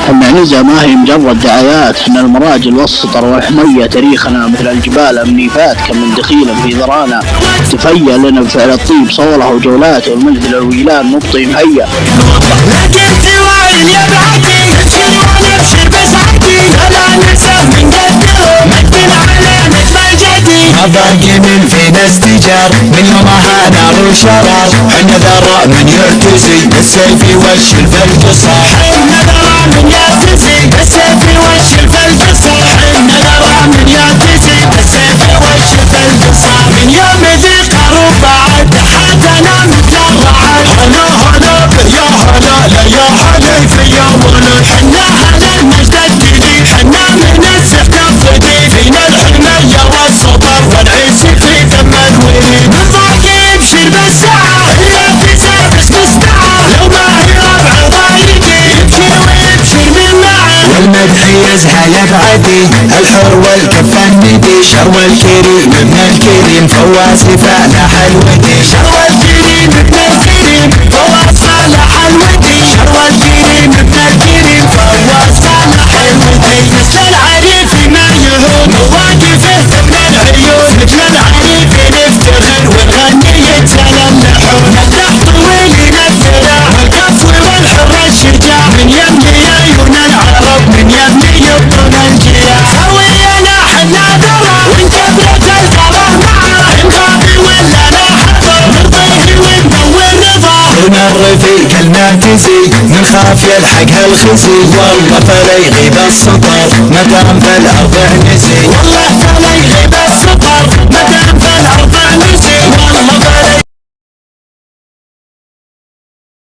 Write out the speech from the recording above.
المعنزة ما هي مجرد دعايات، ان المراجل والسطر والحمية تاريخنا مثل الجبال منيفات، كم من دخيل في ذرانا تفيل لنا بفعل الطيب صوله وجولاته، والمجد الويلان مبطي مهيأ. لكن توالي يبعدي نبشر ونبشر بسعدي، لا ننسى من قدره مجد العلا مثل جدي. ما باقي من فينا استجار من يومها نار وشرار، حنا ذراء من يرتزي بالسيف والشلف القصار. حنا ذراء من يرتزي بالسيف والشلف القصار. حنا ذراء من يرتزي بالسيف والشلف القصار. من يوم ذي قارون بعد حدنا مترعد، هلا هلا يا هلا لا يا هلا في يوم ولد. حنا هلا المجد الديني، حنا من السحت الفدي، فينا الحمية والصبر والعز في دم الوريد. نضاقي يبشر بالساعة هي تسع بس تستعى، لو ما هي ربع ضايقي يبشر ويبشر من معه. والمدح يزهى يبعدي الحر والكف الندي، شر الكريم ابن الكريم فواز فالح الودي. شر الكريم ابن الكريم فواز فالح الودي. شر الكريم ابن الكريم فواز فالح الودي. مثل العريف ما يهون مواقفه ثمن العيون، مثل العريف نفتخر ونغني يتسلى اللحون. الدح طويل ينثره والكف والحر الشجاع، من يمني عيون العرب من يمني يبطن الجياع. سوينا حنا ذرة وانكبرت الثرى معه، الغابي ولا لا حضر نرضيه وندور رضا. هنا الرفيق المعتزي من خاف يلحق هالخزي، والله فلا يغيب السطر مدام في الارض نسي. والله فلا يغيب السطر